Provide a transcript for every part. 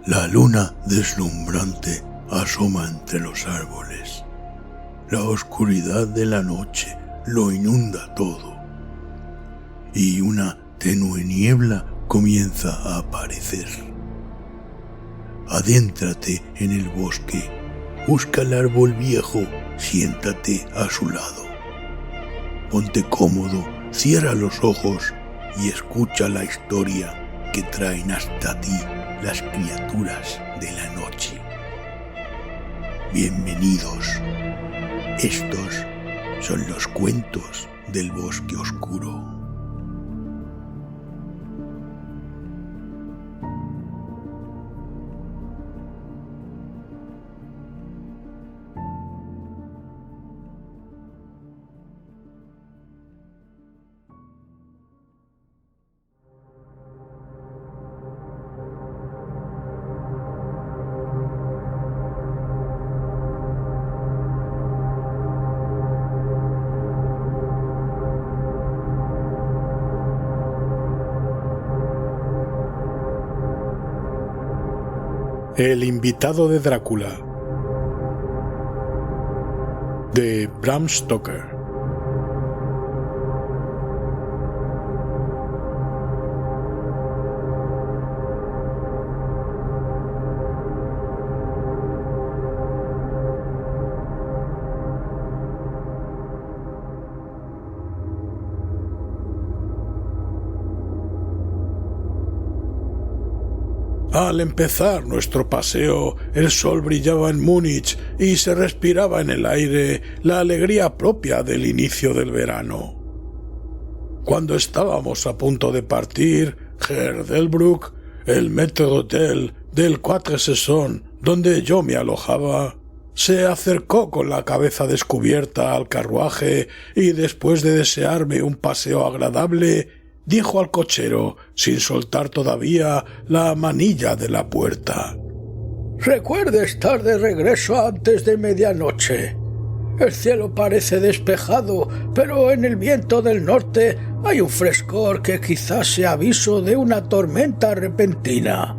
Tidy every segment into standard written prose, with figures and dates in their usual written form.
La luna deslumbrante asoma entre los árboles. La oscuridad de la noche lo inunda todo. Y una tenue niebla comienza a aparecer. Adéntrate en el bosque, busca el árbol viejo, siéntate a su lado. Ponte cómodo, cierra los ojos y escucha la historia que traen hasta ti las criaturas de la noche. Bienvenidos. Estos son los cuentos del bosque oscuro. El invitado de Drácula, de Bram Stoker. Al empezar nuestro paseo, el sol brillaba en Múnich y se respiraba en el aire la alegría propia del inicio del verano. Cuando estábamos a punto de partir, Herr Delbrück, el maître d'hôtel del Quatre Saisons, donde yo me alojaba, se acercó con la cabeza descubierta al carruaje y después de desearme un paseo agradable, dijo al cochero, sin soltar todavía la manilla de la puerta: «Recuerde estar de regreso antes de medianoche. El cielo parece despejado, pero en el viento del norte hay un frescor que quizás sea aviso de una tormenta repentina.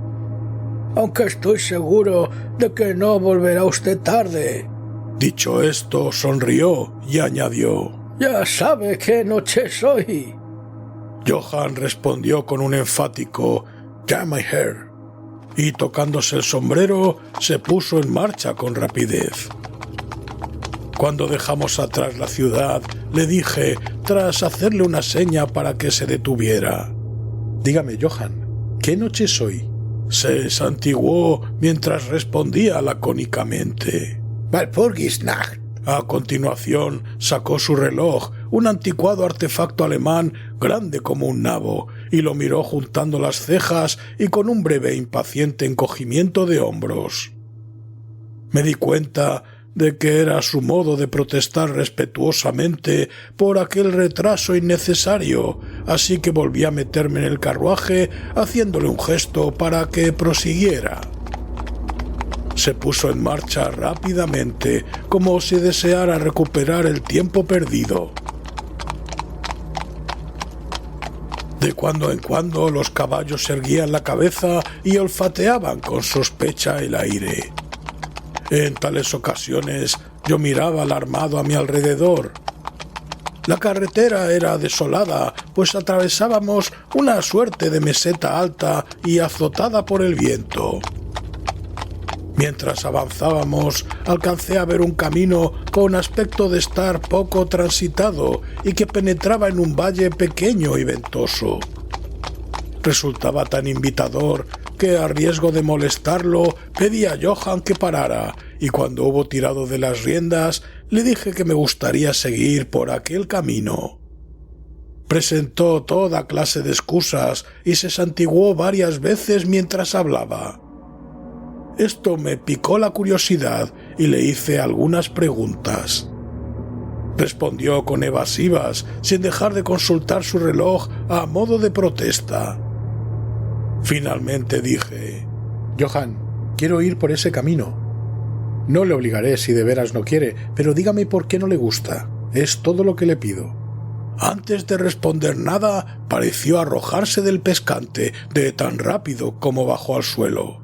Aunque estoy seguro de que no volverá usted tarde». Dicho esto, sonrió y añadió: «Ya sabe qué noche es hoy». Johann respondió con un enfático «Ja, mein Herr», y tocándose el sombrero se puso en marcha con rapidez. Cuando dejamos atrás la ciudad, le dije, tras hacerle una seña para que se detuviera: «Dígame, Johann, ¿qué noche es hoy?» Se santiguó mientras respondía lacónicamente: «Walpurgisnacht». A continuación sacó su reloj, un anticuado artefacto alemán grande como un nabo, y lo miró juntando las cejas y con un breve e impaciente encogimiento de hombros. Me di cuenta de que era su modo de protestar respetuosamente por aquel retraso innecesario, así que volví a meterme en el carruaje haciéndole un gesto para que prosiguiera. Se puso en marcha rápidamente, como si deseara recuperar el tiempo perdido. De cuando en cuando los caballos erguían la cabeza y olfateaban con sospecha el aire. En tales ocasiones yo miraba alarmado a mi alrededor. La carretera era desolada, pues atravesábamos una suerte de meseta alta y azotada por el viento. Mientras avanzábamos, alcancé a ver un camino con aspecto de estar poco transitado y que penetraba en un valle pequeño y ventoso. Resultaba tan invitador que, a riesgo de molestarlo, pedí a Johann que parara, y cuando hubo tirado de las riendas, le dije que me gustaría seguir por aquel camino. Presentó toda clase de excusas y se santiguó varias veces mientras hablaba. Esto me picó la curiosidad y le hice algunas preguntas. Respondió con evasivas, sin dejar de consultar su reloj a modo de protesta. Finalmente dije: «Johann, quiero ir por ese camino. No le obligaré si de veras no quiere, pero dígame por qué no le gusta. Es todo lo que le pido». Antes de responder nada, pareció arrojarse del pescante de tan rápido como bajó al suelo.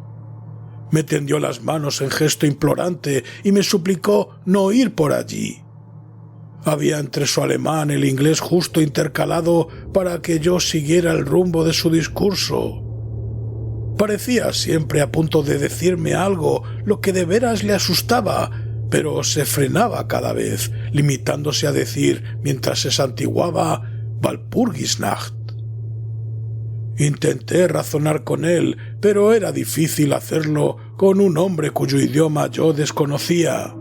Me tendió las manos en gesto implorante y me suplicó no ir por allí. Había entre su alemán el inglés justo intercalado para que yo siguiera el rumbo de su discurso. Parecía siempre a punto de decirme algo, lo que de veras le asustaba, pero se frenaba cada vez, limitándose a decir, mientras se santiguaba, Walpurgisnacht. Intenté razonar con él, pero era difícil hacerlo con un hombre cuyo idioma yo desconocía.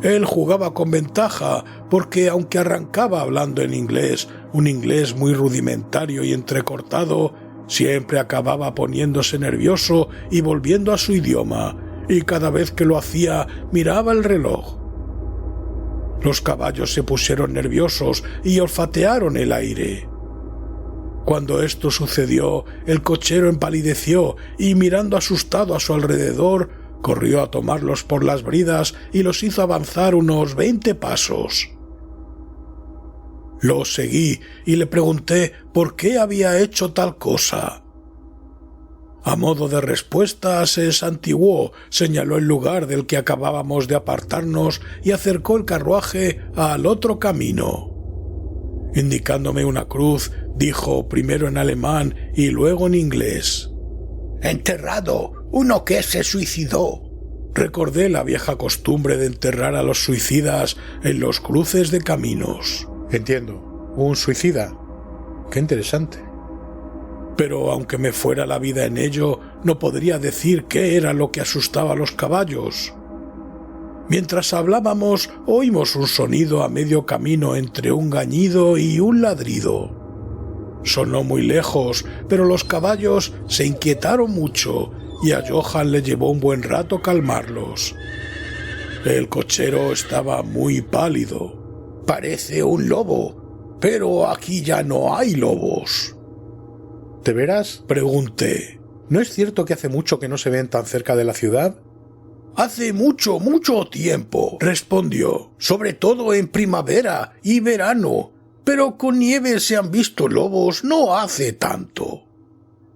Él jugaba con ventaja, porque aunque arrancaba hablando en inglés, un inglés muy rudimentario y entrecortado, siempre acababa poniéndose nervioso y volviendo a su idioma, y cada vez que lo hacía miraba el reloj. Los caballos se pusieron nerviosos y olfatearon el aire. Cuando esto sucedió, el cochero empalideció y, mirando asustado a su alrededor, corrió a tomarlos por las bridas y los hizo avanzar unos 20 pasos. Lo seguí y le pregunté por qué había hecho tal cosa. A modo de respuesta se santiguó, señaló el lugar del que acabábamos de apartarnos y acercó el carruaje al otro camino. Indicándome una cruz, dijo primero en alemán y luego en inglés: «Enterrado, uno que se suicidó». Recordé la vieja costumbre de enterrar a los suicidas en los cruces de caminos. Entiendo, un suicida. Qué interesante. Pero aunque me fuera la vida en ello, no podría decir qué era lo que asustaba a los caballos. Mientras hablábamos, oímos un sonido a medio camino entre un gañido y un ladrido. Sonó muy lejos, pero los caballos se inquietaron mucho y a Johann le llevó un buen rato calmarlos. El cochero estaba muy pálido. «Parece un lobo, pero aquí ya no hay lobos». ¿De veras?, pregunté. ¿No es cierto que hace mucho que no se ven tan cerca de la ciudad? «Hace mucho, mucho tiempo», respondió, «sobre todo en primavera y verano, pero con nieve se han visto lobos no hace tanto».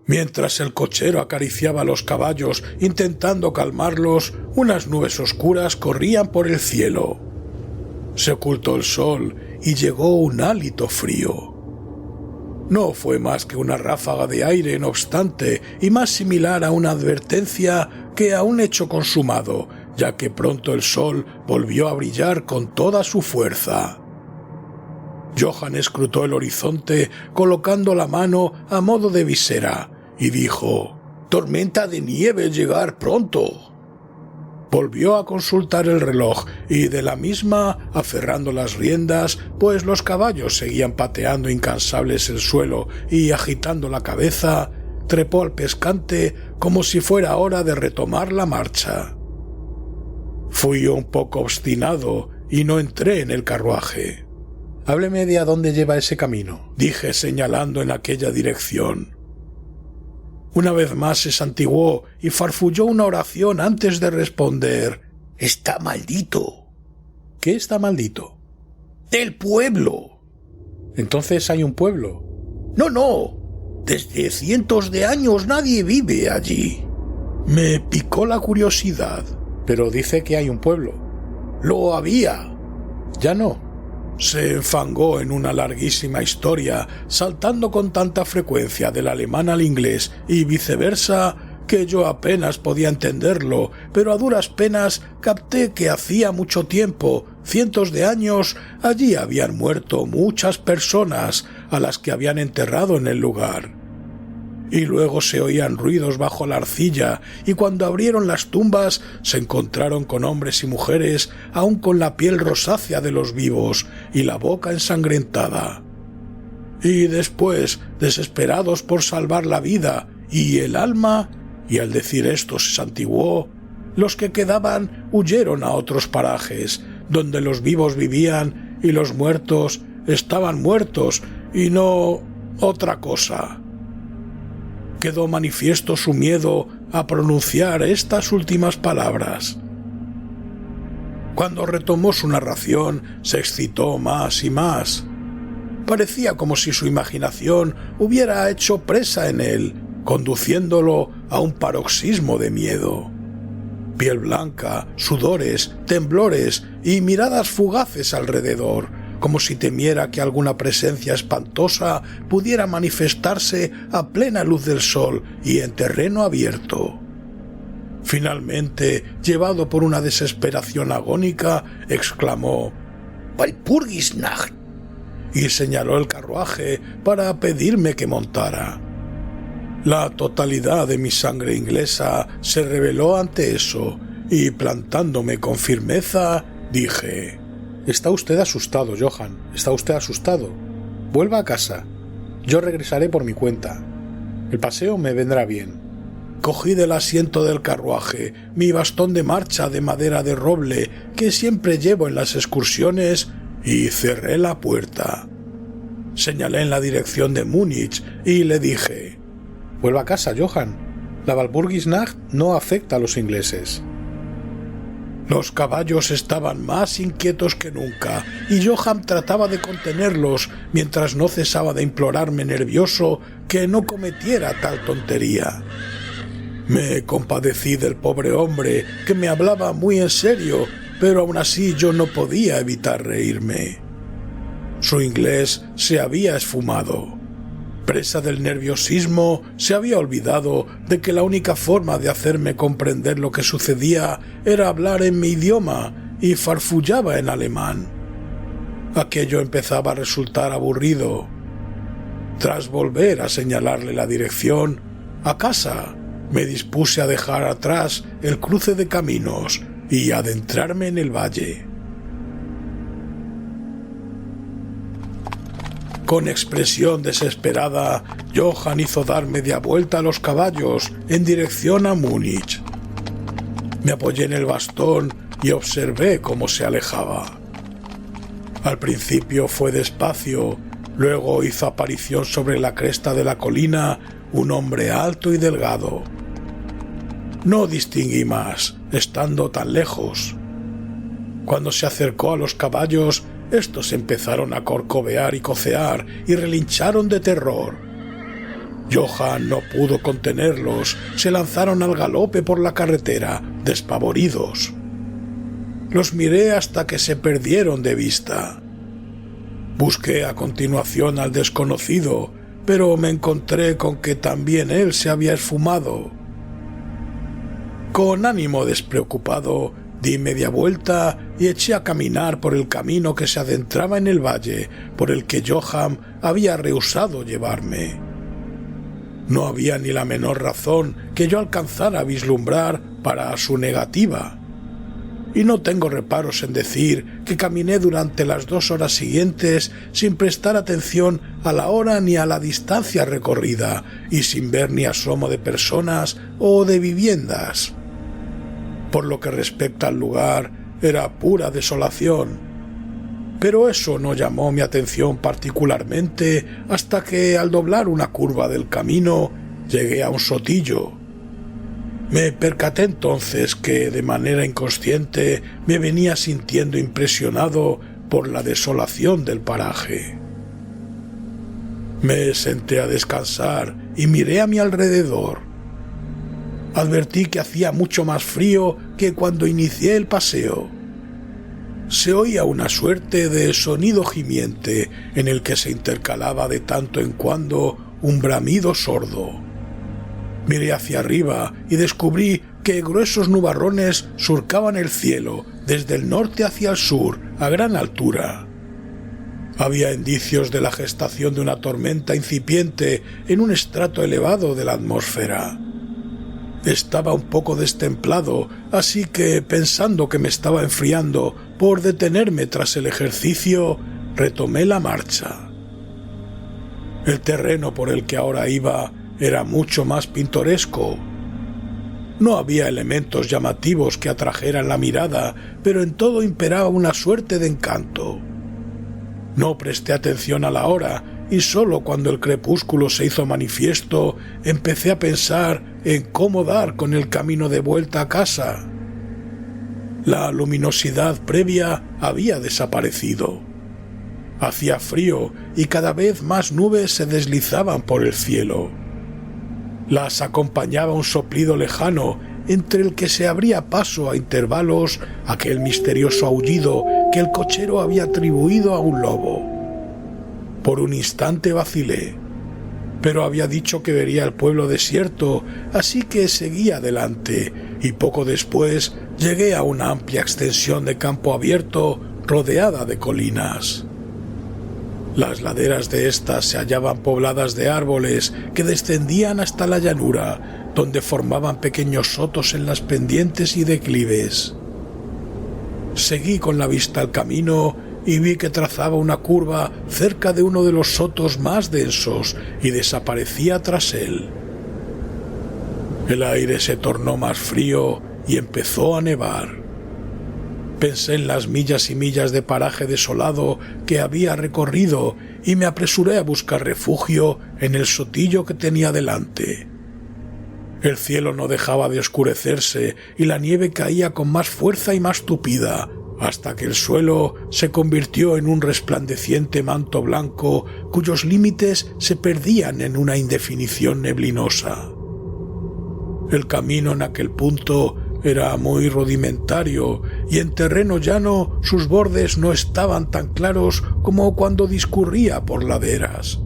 Mientras el cochero acariciaba a los caballos intentando calmarlos, unas nubes oscuras corrían por el cielo. Se ocultó el sol y llegó un hálito frío. No fue más que una ráfaga de aire, no obstante, y más similar a una advertencia que a un hecho consumado, ya que pronto el sol volvió a brillar con toda su fuerza. Johann escrutó el horizonte colocando la mano a modo de visera y dijo: «Tormenta de nieve llegar pronto». Volvió a consultar el reloj y de la misma, aferrando las riendas, pues los caballos seguían pateando incansables el suelo y agitando la cabeza, trepó al pescante como si fuera hora de retomar la marcha. Fui un poco obstinado y no entré en el carruaje. «Hábleme de a dónde lleva ese camino», dije señalando en aquella dirección. Una vez más se santiguó y farfulló una oración antes de responder: «Está maldito». «¿Qué está maldito?» «El pueblo». «¿Entonces hay un pueblo?» No. Desde cientos de años nadie vive allí». Me picó la curiosidad. «Pero dice que hay un pueblo». «Lo había». «Ya no». Se enfangó en una larguísima historia, saltando con tanta frecuencia del alemán al inglés y viceversa, que yo apenas podía entenderlo, pero a duras penas capté que hacía mucho tiempo, cientos de años, allí habían muerto muchas personas, a las que habían enterrado en el lugar. Y luego se oían ruidos bajo la arcilla, y cuando abrieron las tumbas se encontraron con hombres y mujeres aún con la piel rosácea de los vivos y la boca ensangrentada. Y después, desesperados por salvar la vida y el alma, y al decir esto se santiguó, los que quedaban huyeron a otros parajes, donde los vivos vivían y los muertos estaban muertos y no otra cosa. Quedó manifiesto su miedo a pronunciar estas últimas palabras. Cuando retomó su narración, se excitó más y más. Parecía como si su imaginación hubiera hecho presa en él, conduciéndolo a un paroxismo de miedo. Piel blanca, sudores, temblores y miradas fugaces alrededor, como si temiera que alguna presencia espantosa pudiera manifestarse a plena luz del sol y en terreno abierto. Finalmente, llevado por una desesperación agónica, exclamó «Walpurgisnacht» y señaló el carruaje para pedirme que montara. La totalidad de mi sangre inglesa se rebeló ante eso y, plantándome con firmeza, dije: «Está usted asustado, Johann, está usted asustado. Vuelva a casa. Yo regresaré por mi cuenta. El paseo me vendrá bien». Cogí del asiento del carruaje mi bastón de marcha de madera de roble que siempre llevo en las excursiones y cerré la puerta. Señalé en la dirección de Múnich y le dije: «Vuelva a casa, Johann. La Walpurgisnacht no afecta a los ingleses». Los caballos estaban más inquietos que nunca y Johann trataba de contenerlos mientras no cesaba de implorarme nervioso que no cometiera tal tontería. Me compadecí del pobre hombre, que me hablaba muy en serio, pero aún así yo no podía evitar reírme. Su inglés se había esfumado. Presa del nerviosismo, se había olvidado de que la única forma de hacerme comprender lo que sucedía era hablar en mi idioma y farfullaba en alemán. Aquello empezaba a resultar aburrido. Tras volver a señalarle la dirección, a casa, me dispuse a dejar atrás el cruce de caminos y adentrarme en el valle. Con expresión desesperada, Johann hizo dar media vuelta a los caballos en dirección a Múnich. Me apoyé en el bastón y observé cómo se alejaba. Al principio fue despacio, luego hizo aparición sobre la cresta de la colina un hombre alto y delgado. No distinguí más, estando tan lejos. Cuando se acercó a los caballos, estos empezaron a corcovear y cocear y relincharon de terror. Johann no pudo contenerlos, se lanzaron al galope por la carretera, despavoridos. Los miré hasta que se perdieron de vista. Busqué a continuación al desconocido, pero me encontré con que también él se había esfumado. Con ánimo despreocupado, di media vuelta y eché a caminar por el camino que se adentraba en el valle, por el que Johann había rehusado llevarme. No había ni la menor razón que yo alcanzara a vislumbrar para su negativa. Y no tengo reparos en decir que caminé durante las 2 horas siguientes sin prestar atención a la hora ni a la distancia recorrida y sin ver ni asomo de personas o de viviendas. Por lo que respecta al lugar, era pura desolación. Pero eso no llamó mi atención particularmente hasta que, al doblar una curva del camino, llegué a un sotillo. Me percaté entonces que, de manera inconsciente, me venía sintiendo impresionado por la desolación del paraje. Me senté a descansar y miré a mi alrededor. Advertí que hacía mucho más frío que cuando inicié el paseo. Se oía una suerte de sonido gimiente en el que se intercalaba de tanto en cuando un bramido sordo. Miré hacia arriba y descubrí que gruesos nubarrones surcaban el cielo desde el norte hacia el sur a gran altura. Había indicios de la gestación de una tormenta incipiente en un estrato elevado de la atmósfera. Estaba un poco destemplado, así que, pensando que me estaba enfriando por detenerme tras el ejercicio, retomé la marcha. El terreno por el que ahora iba era mucho más pintoresco. No había elementos llamativos que atrajeran la mirada, pero en todo imperaba una suerte de encanto. No presté atención a la hora, y sólo cuando el crepúsculo se hizo manifiesto empecé a pensar en cómo dar con el camino de vuelta a casa. La luminosidad previa había desaparecido. Hacía frío y cada vez más nubes se deslizaban por el cielo. Las acompañaba un soplido lejano, entre el que se abría paso a intervalos aquel misterioso aullido que el cochero había atribuido a un lobo. Por un instante vacilé, pero había dicho que vería el pueblo desierto, así que seguí adelante, y poco después llegué a una amplia extensión de campo abierto rodeada de colinas. Las laderas de éstas se hallaban pobladas de árboles que descendían hasta la llanura, donde formaban pequeños sotos en las pendientes y declives. Seguí con la vista al camino y vi que trazaba una curva cerca de uno de los sotos más densos y desaparecía tras él. El aire se tornó más frío y empezó a nevar. Pensé en las millas y millas de paraje desolado que había recorrido y me apresuré a buscar refugio en el sotillo que tenía delante. El cielo no dejaba de oscurecerse y la nieve caía con más fuerza y más tupida, hasta que el suelo se convirtió en un resplandeciente manto blanco cuyos límites se perdían en una indefinición neblinosa. El camino en aquel punto era muy rudimentario y en terreno llano sus bordes no estaban tan claros como cuando discurría por laderas,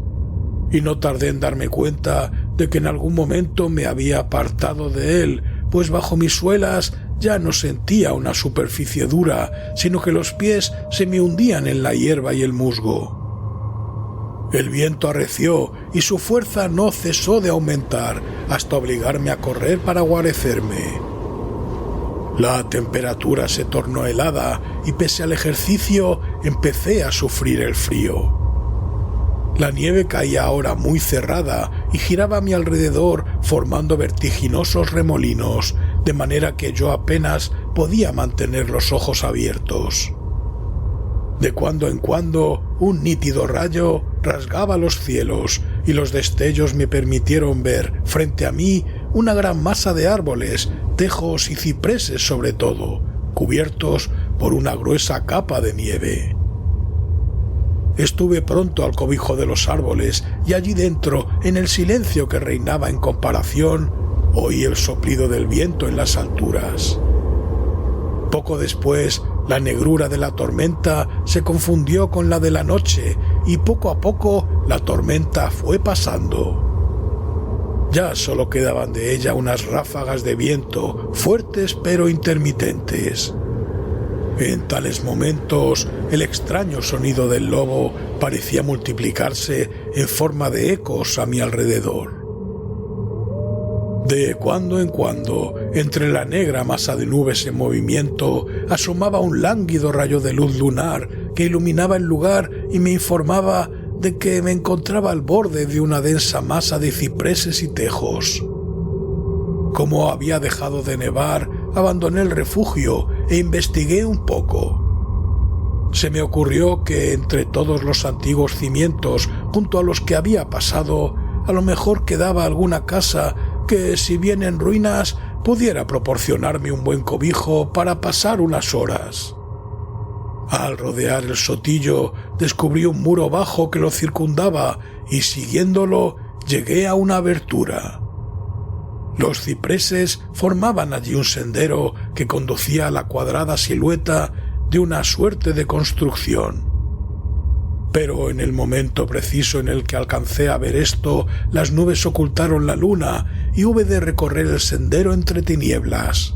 y no tardé en darme cuenta de que en algún momento me había apartado de él, pues bajo mis suelas ya no sentía una superficie dura, sino que los pies se me hundían en la hierba y el musgo. El viento arreció y su fuerza no cesó de aumentar hasta obligarme a correr para guarecerme. La temperatura se tornó helada y pese al ejercicio empecé a sufrir el frío. La nieve caía ahora muy cerrada y giraba a mi alrededor formando vertiginosos remolinos, de manera que yo apenas podía mantener los ojos abiertos. De cuando en cuando un nítido rayo rasgaba los cielos y los destellos me permitieron ver frente a mí una gran masa de árboles, tejos y cipreses sobre todo, cubiertos por una gruesa capa de nieve. Estuve pronto al cobijo de los árboles y allí dentro, en el silencio que reinaba en comparación, oí el soplido del viento en las alturas. Poco después, la negrura de la tormenta se confundió con la de la noche y poco a poco la tormenta fue pasando. Ya solo quedaban de ella unas ráfagas de viento, fuertes pero intermitentes. En tales momentos, el extraño sonido del lobo parecía multiplicarse en forma de ecos a mi alrededor. De cuando en cuando, entre la negra masa de nubes en movimiento, asomaba un lánguido rayo de luz lunar que iluminaba el lugar y me informaba de que me encontraba al borde de una densa masa de cipreses y tejos. Como había dejado de nevar, abandoné el refugio e investigué un poco. Se me ocurrió que entre todos los antiguos cimientos junto a los que había pasado, a lo mejor quedaba alguna casa que, si bien en ruinas, pudiera proporcionarme un buen cobijo para pasar unas horas. Al rodear el sotillo, descubrí un muro bajo que lo circundaba y, siguiéndolo, llegué a una abertura. Los cipreses formaban allí un sendero que conducía a la cuadrada silueta de una suerte de construcción. Pero en el momento preciso en el que alcancé a ver esto, las nubes ocultaron la luna y hube de recorrer el sendero entre tinieblas.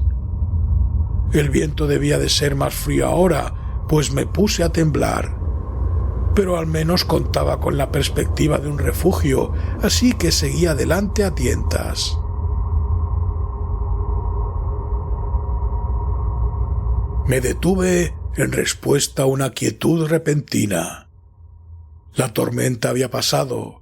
El viento debía de ser más frío ahora, pues me puse a temblar. Pero al menos contaba con la perspectiva de un refugio, así que seguí adelante a tientas. Me detuve en respuesta a una quietud repentina. La tormenta había pasado,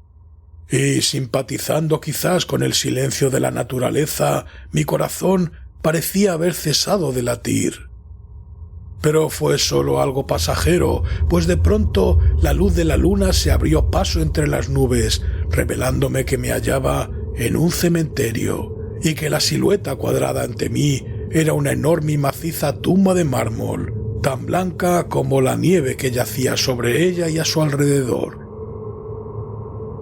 y simpatizando quizás con el silencio de la naturaleza, mi corazón parecía haber cesado de latir. Pero fue solo algo pasajero, pues de pronto la luz de la luna se abrió paso entre las nubes, revelándome que me hallaba en un cementerio, y que la silueta cuadrada ante mí era una enorme y maciza tumba de mármol, tan blanca como la nieve que yacía sobre ella y a su alrededor.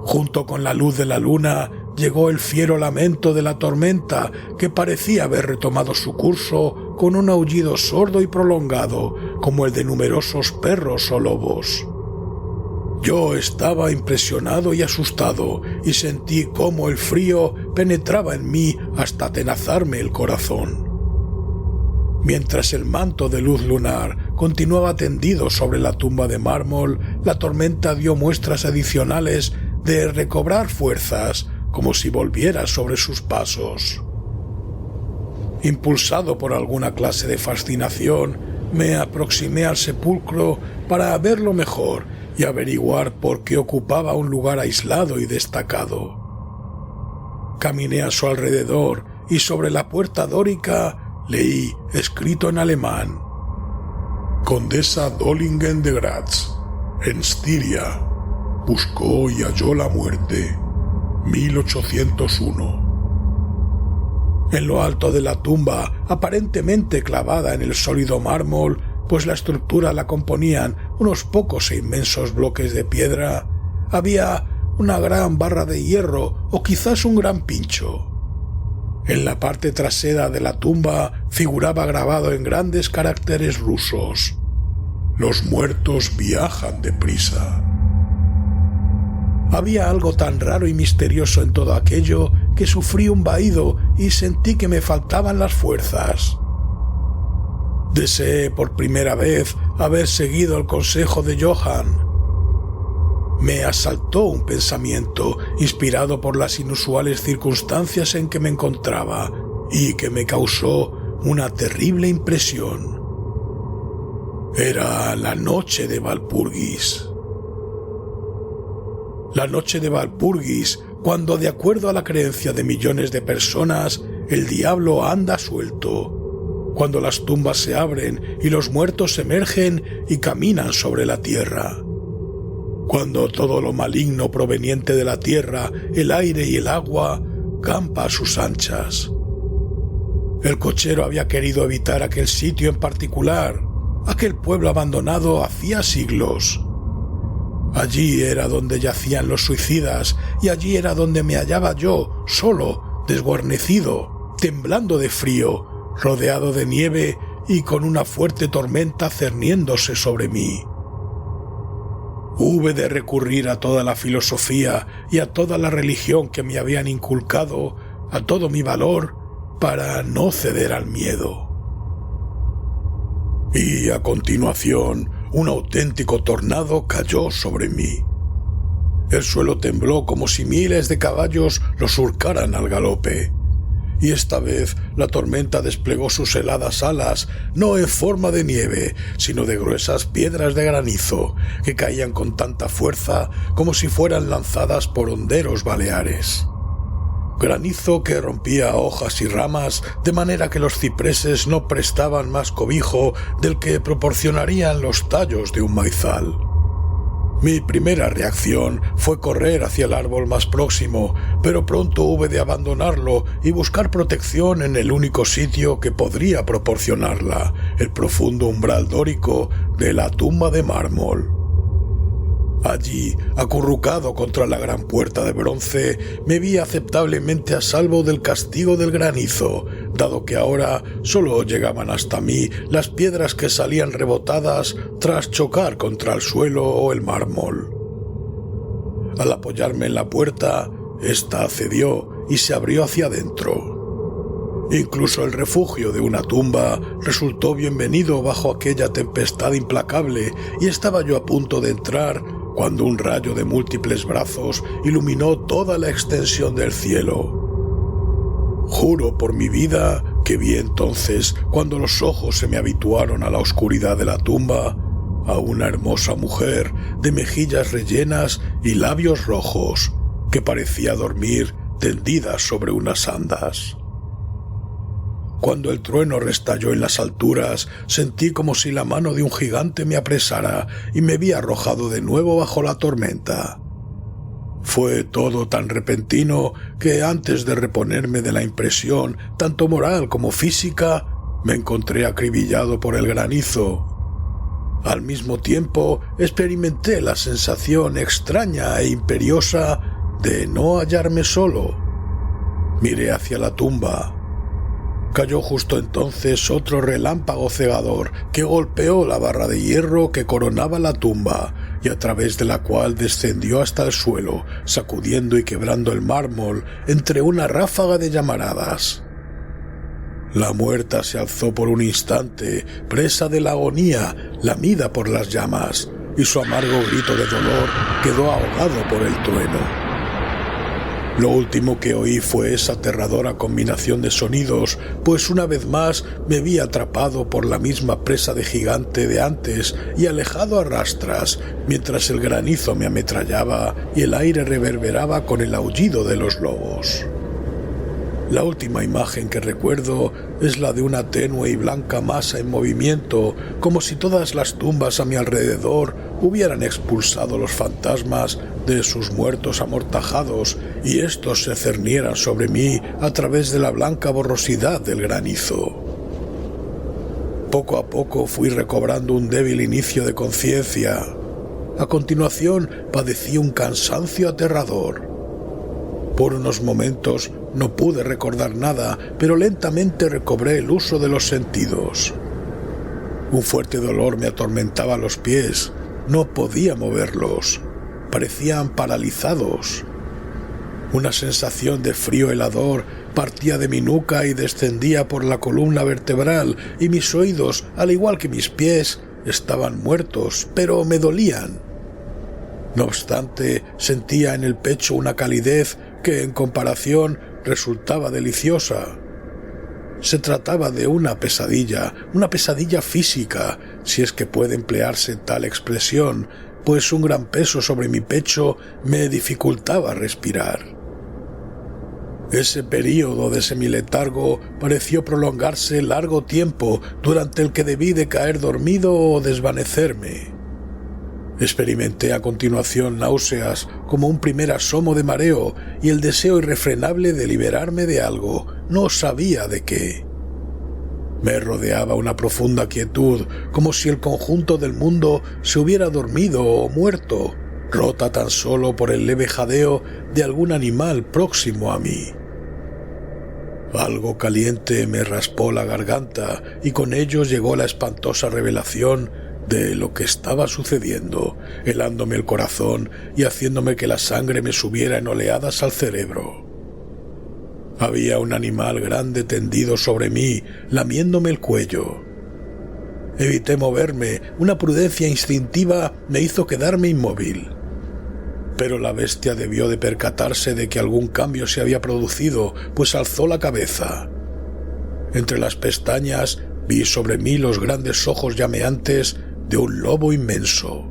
Junto con la luz de la luna llegó el fiero lamento de la tormenta, que parecía haber retomado su curso con un aullido sordo y prolongado, como el de numerosos perros o lobos. Yo estaba impresionado y asustado, y sentí cómo el frío penetraba en mí hasta atenazarme el corazón. Mientras el manto de luz lunar continuaba tendido sobre la tumba de mármol, la tormenta dio muestras adicionales de recobrar fuerzas, como si volviera sobre sus pasos. Impulsado por alguna clase de fascinación, me aproximé al sepulcro para verlo mejor y averiguar por qué ocupaba un lugar aislado y destacado. Caminé a su alrededor y sobre la puerta dórica leí, escrito en alemán: Condesa Dollingen de Graz, en Styria, buscó y halló la muerte, 1801. En lo alto de la tumba, aparentemente clavada en el sólido mármol, pues la estructura la componían unos pocos e inmensos bloques de piedra, había una gran barra de hierro o quizás un gran pincho. En la parte trasera de la tumba figuraba grabado en grandes caracteres rusos: los muertos viajan deprisa. Había algo tan raro y misterioso en todo aquello que sufrí un vaído y sentí que me faltaban las fuerzas. Deseé por primera vez haber seguido el consejo de Johann. Me asaltó un pensamiento inspirado por las inusuales circunstancias en que me encontraba y que me causó una terrible impresión. Era la noche de Walpurgis. La noche de Walpurgis, cuando, de acuerdo a la creencia de millones de personas, el diablo anda suelto, cuando las tumbas se abren y los muertos emergen y caminan sobre la tierra, cuando todo lo maligno proveniente de la tierra, el aire y el agua, campa a sus anchas. El cochero había querido evitar aquel sitio en particular, aquel pueblo abandonado hacía siglos. Allí era donde yacían los suicidas, y allí era donde me hallaba yo, solo, desguarnecido, temblando de frío, rodeado de nieve y con una fuerte tormenta cerniéndose sobre mí. Hube de recurrir a toda la filosofía y a toda la religión que me habían inculcado, a todo mi valor, para no ceder al miedo. Y a continuación, un auténtico tornado cayó sobre mí. El suelo tembló como si miles de caballos lo surcaran al galope. Y esta vez la tormenta desplegó sus heladas alas, no en forma de nieve, sino de gruesas piedras de granizo, que caían con tanta fuerza como si fueran lanzadas por honderos baleares. Granizo que rompía hojas y ramas, de manera que los cipreses no prestaban más cobijo del que proporcionarían los tallos de un maizal. Mi primera reacción fue correr hacia el árbol más próximo, pero pronto hube de abandonarlo y buscar protección en el único sitio que podría proporcionarla, el profundo umbral dórico de la tumba de mármol. Allí, acurrucado contra la gran puerta de bronce, me vi aceptablemente a salvo del castigo del granizo, dado que ahora solo llegaban hasta mí las piedras que salían rebotadas tras chocar contra el suelo o el mármol. Al apoyarme en la puerta, ésta cedió y se abrió hacia adentro. Incluso el refugio de una tumba resultó bienvenido bajo aquella tempestad implacable, y estaba yo a punto de entrar cuando un rayo de múltiples brazos iluminó toda la extensión del cielo. Juro por mi vida que vi entonces, cuando los ojos se me habituaron a la oscuridad de la tumba, a una hermosa mujer de mejillas rellenas y labios rojos, que parecía dormir tendida sobre unas andas. Cuando el trueno restalló en las alturas, sentí como si la mano de un gigante me apresara y me vi arrojado de nuevo bajo la tormenta. Fue todo tan repentino que antes de reponerme de la impresión, tanto moral como física, me encontré acribillado por el granizo. Al mismo tiempo, experimenté la sensación extraña e imperiosa de no hallarme solo. Miré hacia la tumba. Cayó justo entonces otro relámpago cegador que golpeó la barra de hierro que coronaba la tumba y a través de la cual descendió hasta el suelo, sacudiendo y quebrando el mármol entre una ráfaga de llamaradas. La muerta se alzó por un instante, presa de la agonía, lamida por las llamas, y su amargo grito de dolor quedó ahogado por el trueno. Lo último que oí fue esa aterradora combinación de sonidos, pues una vez más me vi atrapado por la misma presa de gigante de antes y alejado a rastras, mientras el granizo me ametrallaba y el aire reverberaba con el aullido de los lobos. La última imagen que recuerdo es la de una tenue y blanca masa en movimiento, como si todas las tumbas a mi alrededor hubieran expulsado los fantasmas de sus muertos amortajados y éstos se cernieran sobre mí a través de la blanca borrosidad del granizo. Poco a poco fui recobrando un débil inicio de conciencia. A continuación padecí un cansancio aterrador. Por unos momentos no pude recordar nada, pero lentamente recobré el uso de los sentidos. Un fuerte dolor me atormentaba los pies. No podía moverlos. Parecían paralizados. Una sensación de frío helador partía de mi nuca y descendía por la columna vertebral, y mis oídos, al igual que mis pies, estaban muertos, pero me dolían. No obstante, sentía en el pecho una calidez que, en comparación, resultaba deliciosa. Se trataba de una pesadilla física, si es que puede emplearse tal expresión, pues un gran peso sobre mi pecho me dificultaba respirar. Ese período de semiletargo pareció prolongarse largo tiempo, durante el que debí de caer dormido o desvanecerme. Experimenté a continuación náuseas, como un primer asomo de mareo y el deseo irrefrenable de liberarme de algo, no sabía de qué. Me rodeaba una profunda quietud, como si el conjunto del mundo se hubiera dormido o muerto, rota tan solo por el leve jadeo de algún animal próximo a mí. Algo caliente me raspó la garganta y con ello llegó la espantosa revelación de lo que estaba sucediendo, helándome el corazón y haciéndome que la sangre me subiera en oleadas al cerebro. Había un animal grande tendido sobre mí, lamiéndome el cuello. Evité moverme, una prudencia instintiva me hizo quedarme inmóvil. Pero la bestia debió de percatarse de que algún cambio se había producido, pues alzó la cabeza. Entre las pestañas vi sobre mí los grandes ojos llameantes de un lobo inmenso.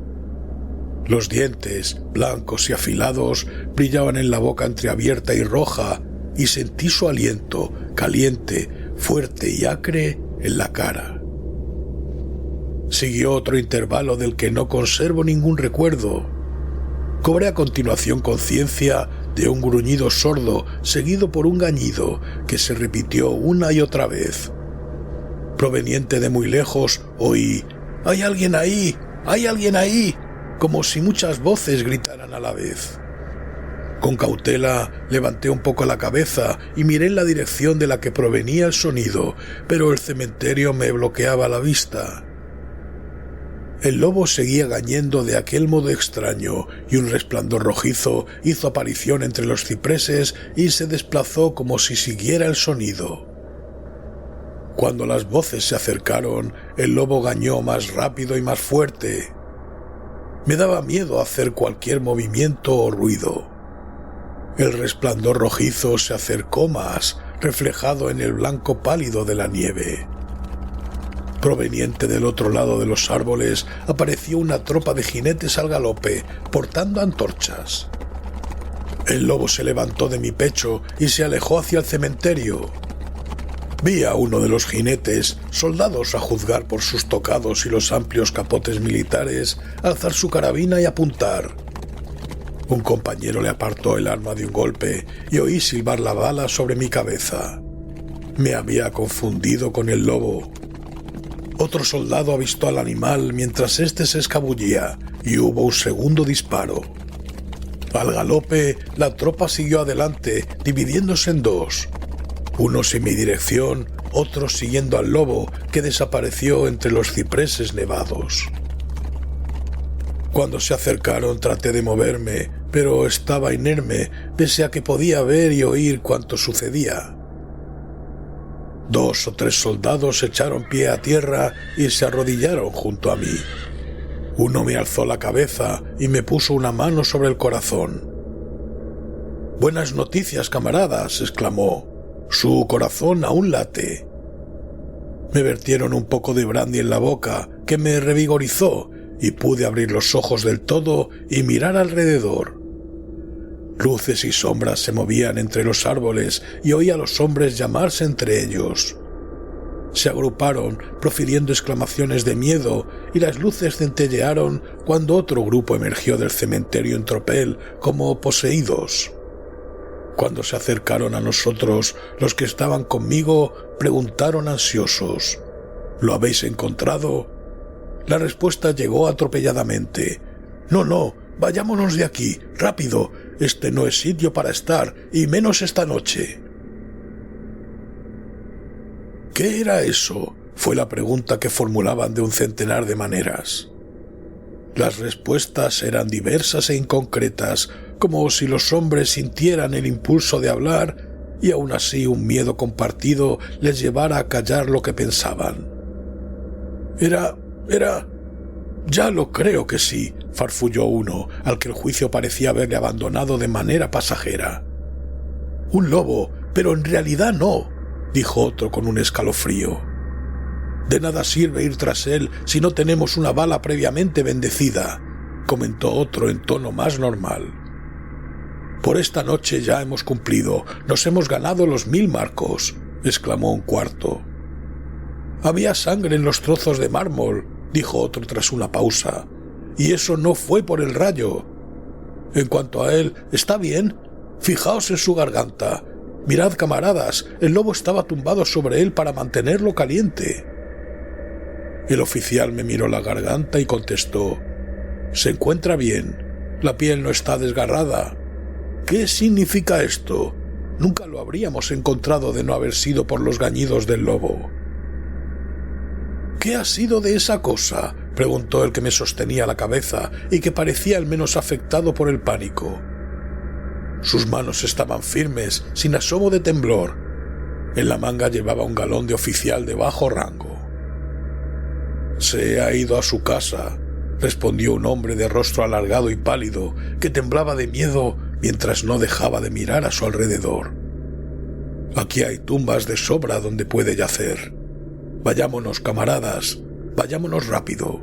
Los dientes, blancos y afilados, brillaban en la boca entreabierta y roja, y sentí su aliento, caliente, fuerte y acre, en la cara. Siguió otro intervalo del que no conservo ningún recuerdo. Cobré a continuación conciencia de un gruñido sordo seguido por un gañido que se repitió una y otra vez. Proveniente de muy lejos, oí: «¡Hay alguien ahí! ¡Hay alguien ahí!», como si muchas voces gritaran a la vez. Con cautela levanté un poco la cabeza y miré en la dirección de la que provenía el sonido, pero el cementerio me bloqueaba la vista. El lobo seguía gañendo de aquel modo extraño, y un resplandor rojizo hizo aparición entre los cipreses y se desplazó como si siguiera el sonido. Cuando las voces se acercaron, el lobo gañó más rápido y más fuerte. Me daba miedo hacer cualquier movimiento o ruido. El resplandor rojizo se acercó más, reflejado en el blanco pálido de la nieve. Proveniente del otro lado de los árboles, apareció una tropa de jinetes al galope, portando antorchas. El lobo se levantó de mi pecho y se alejó hacia el cementerio. Vi a uno de los jinetes, soldados a juzgar por sus tocados y los amplios capotes militares, alzar su carabina y apuntar. Un compañero le apartó el arma de un golpe y oí silbar la bala sobre mi cabeza. Me había confundido con el lobo. Otro soldado avistó al animal mientras éste se escabullía y hubo un segundo disparo. Al galope, la tropa siguió adelante, dividiéndose en dos. Unos en mi dirección, otros siguiendo al lobo, que desapareció entre los cipreses nevados. Cuando se acercaron traté de moverme, pero estaba inerme, pese a que podía ver y oír cuanto sucedía. 2 o 3 soldados echaron pie a tierra y se arrodillaron junto a mí. Uno me alzó la cabeza y me puso una mano sobre el corazón. «Buenas noticias, camaradas», exclamó. «Su corazón aún late». Me vertieron un poco de brandy en la boca, que me revigorizó, y pude abrir los ojos del todo y mirar alrededor. Luces y sombras se movían entre los árboles y oí a los hombres llamarse entre ellos. Se agruparon, profiriendo exclamaciones de miedo, y las luces centellearon cuando otro grupo emergió del cementerio en tropel, como poseídos. Cuando se acercaron a nosotros, los que estaban conmigo preguntaron ansiosos: «¿Lo habéis encontrado?» La respuesta llegó atropelladamente: «No, vayámonos de aquí, rápido, este no es sitio para estar, y menos esta noche». «¿Qué era eso?», fue la pregunta que formulaban de un centenar de maneras. Las respuestas eran diversas e inconcretas, como si los hombres sintieran el impulso de hablar y aún así un miedo compartido les llevara a callar lo que pensaban. Era... «Ya lo creo que sí», farfulló uno, al que el juicio parecía haberle abandonado de manera pasajera. «Un lobo, pero en realidad no», dijo otro con un escalofrío. «De nada sirve ir tras él si no tenemos una bala previamente bendecida», comentó otro en tono más normal. «Por esta noche ya hemos cumplido, nos hemos ganado los 1000 marcos», exclamó un cuarto. «Había sangre en los trozos de mármol», dijo otro tras una pausa, «y eso no fue por el rayo. En cuanto a él, está bien. Fijaos en su garganta. Mirad, camaradas, el lobo estaba tumbado sobre él para mantenerlo caliente». El oficial me miró la garganta y contestó: «Se encuentra bien. La piel no está desgarrada». «¿Qué significa esto? Nunca lo habríamos encontrado de no haber sido por los gañidos del lobo». «¿Qué ha sido de esa cosa?», preguntó el que me sostenía la cabeza y que parecía el menos afectado por el pánico. Sus manos estaban firmes, sin asomo de temblor. En la manga llevaba un galón de oficial de bajo rango. «Se ha ido a su casa», respondió un hombre de rostro alargado y pálido, que temblaba de miedo mientras no dejaba de mirar a su alrededor. «Aquí hay tumbas de sobra donde puede yacer. Vayámonos, camaradas, vayámonos rápido.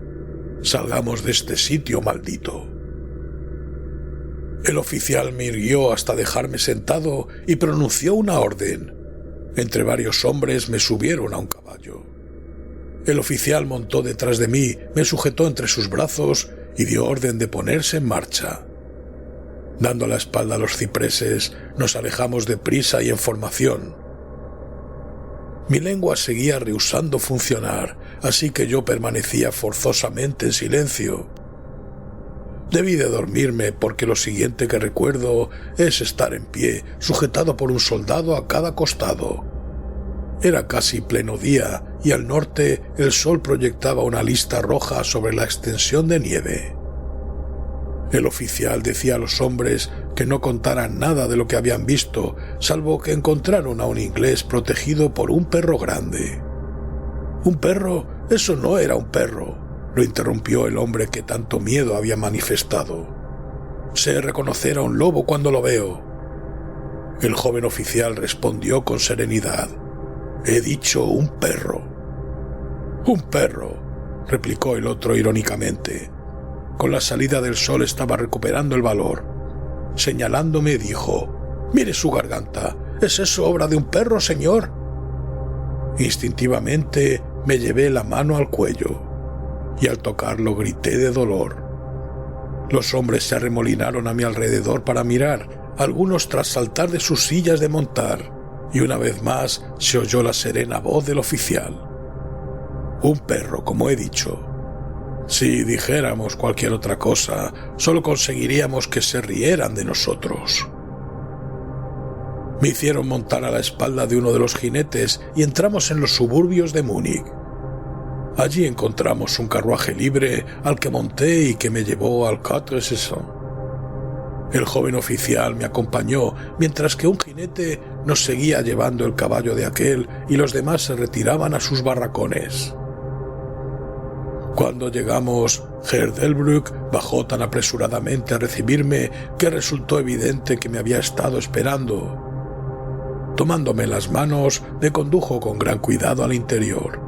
Salgamos de este sitio maldito». El oficial me irguió hasta dejarme sentado y pronunció una orden. Entre varios hombres me subieron a un caballo. El oficial montó detrás de mí, me sujetó entre sus brazos y dio orden de ponerse en marcha. Dando la espalda a los cipreses, nos alejamos deprisa y en formación. Mi lengua seguía rehusando funcionar, así que yo permanecía forzosamente en silencio. Debí de dormirme porque lo siguiente que recuerdo es estar en pie, sujetado por un soldado a cada costado. Era casi pleno día y al norte el sol proyectaba una lista roja sobre la extensión de nieve. El oficial decía a los hombres que no contaran nada de lo que habían visto, salvo que encontraron a un inglés protegido por un perro grande. «¿Un perro? Eso no era un perro», lo interrumpió el hombre que tanto miedo había manifestado. «Sé reconocer a un lobo cuando lo veo». El joven oficial respondió con serenidad: «He dicho un perro». «Un perro», replicó el otro irónicamente. Con la salida del sol estaba recuperando el valor. Señalándome dijo: «Mire su garganta. ¿Es eso obra de un perro, señor?». Instintivamente me llevé la mano al cuello y al tocarlo grité de dolor. Los hombres se arremolinaron a mi alrededor para mirar, algunos tras saltar de sus sillas de montar, y una vez más se oyó la serena voz del oficial: «Un perro, como he dicho». Si dijéramos cualquier otra cosa, solo conseguiríamos que se rieran de nosotros. Me hicieron montar a la espalda de uno de los jinetes y entramos en los suburbios de Múnich. Allí encontramos un carruaje libre al que monté y que me llevó al Quatre Saisons. El joven oficial me acompañó, mientras que un jinete nos seguía llevando el caballo de aquel y los demás se retiraban a sus barracones. Cuando llegamos, Herr Delbrück bajó tan apresuradamente a recibirme que resultó evidente que me había estado esperando. Tomándome las manos, me condujo con gran cuidado al interior.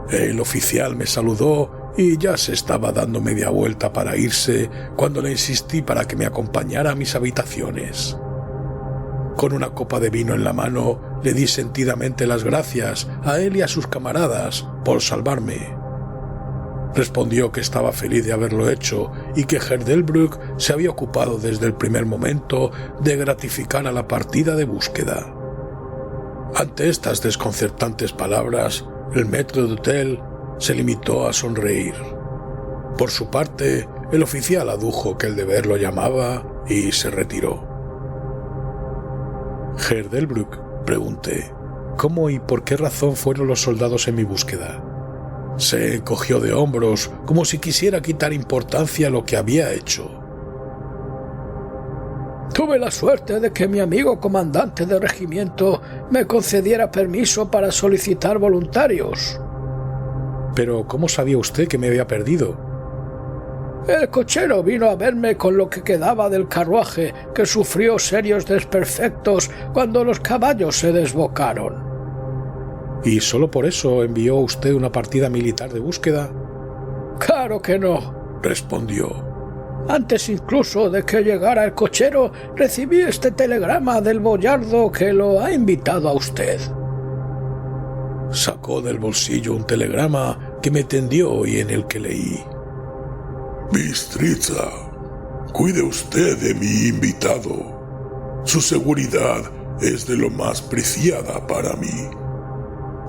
El oficial me saludó y ya se estaba dando media vuelta para irse cuando le insistí para que me acompañara a mis habitaciones. Con una copa de vino en la mano, le di sentidamente las gracias a él y a sus camaradas por salvarme. Respondió que estaba feliz de haberlo hecho y que Herr Delbrück se había ocupado desde el primer momento de gratificar a la partida de búsqueda. Ante estas desconcertantes palabras, el maître d'hôtel se limitó a sonreír. Por su parte, el oficial adujo que el deber lo llamaba y se retiró. Herr Delbrück, pregunté, ¿cómo y por qué razón fueron los soldados en mi búsqueda? Se encogió de hombros, como si quisiera quitar importancia a lo que había hecho. Tuve la suerte de que mi amigo comandante de regimiento me concediera permiso para solicitar voluntarios. ¿Pero cómo sabía usted que me había perdido? El cochero vino a verme con lo que quedaba del carruaje, que sufrió serios desperfectos cuando los caballos se desbocaron. ¿Y solo por eso envió usted una partida militar de búsqueda? Claro que no, respondió. Antes incluso de que llegara el cochero, recibí este telegrama del boyardo que lo ha invitado a usted. Sacó del bolsillo un telegrama que me tendió y en el que leí: Bistritza, cuide usted de mi invitado. Su seguridad es de lo más preciada para mí.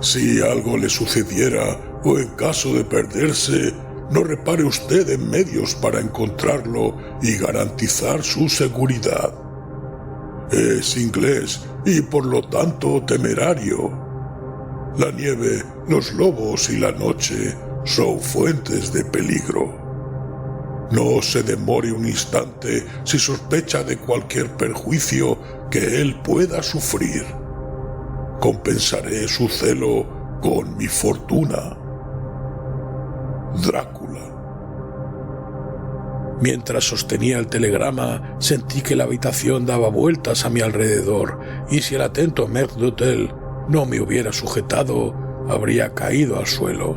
Si algo le sucediera o en caso de perderse, no repare usted en medios para encontrarlo y garantizar su seguridad. Es inglés y por lo tanto temerario. La nieve, los lobos y la noche son fuentes de peligro. No se demore un instante si sospecha de cualquier perjuicio que él pueda sufrir. Compensaré su celo con mi fortuna. Drácula. Mientras sostenía el telegrama, sentí que la habitación daba vueltas a mi alrededor, y si el atento maître d'hôtel no me hubiera sujetado, habría caído al suelo.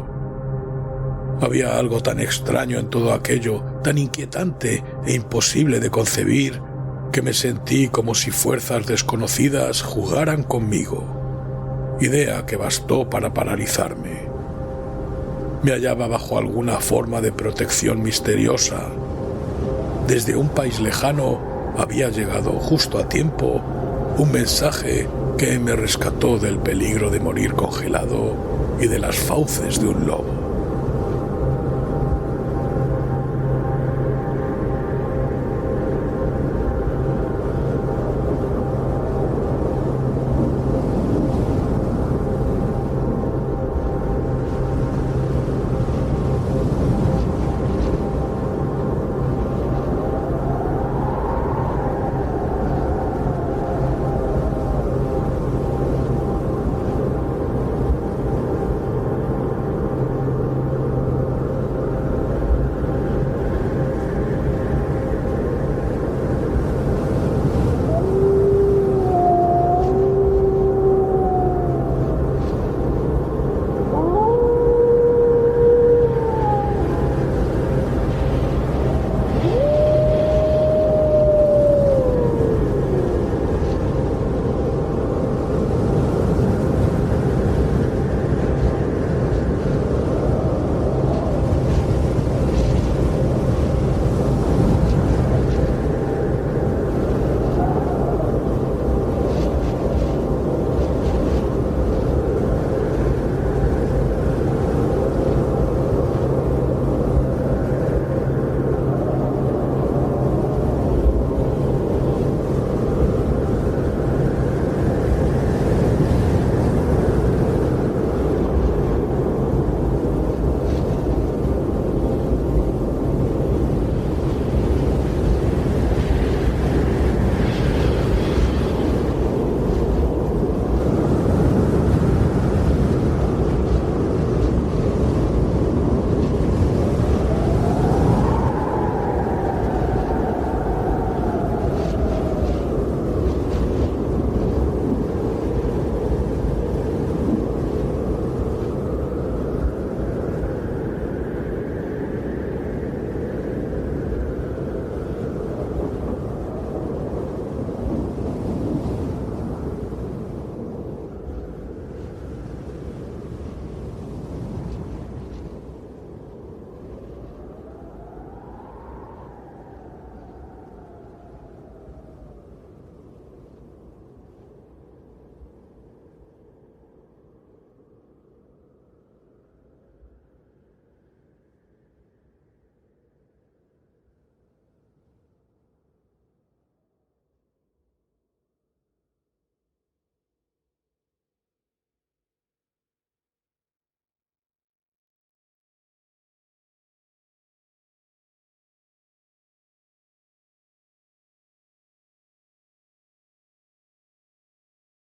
Había algo tan extraño en todo aquello, tan inquietante e imposible de concebir, que me sentí como si fuerzas desconocidas jugaran conmigo. Idea que bastó para paralizarme. Me hallaba bajo alguna forma de protección misteriosa. Desde un país lejano había llegado justo a tiempo un mensaje que me rescató del peligro de morir congelado y de las fauces de un lobo.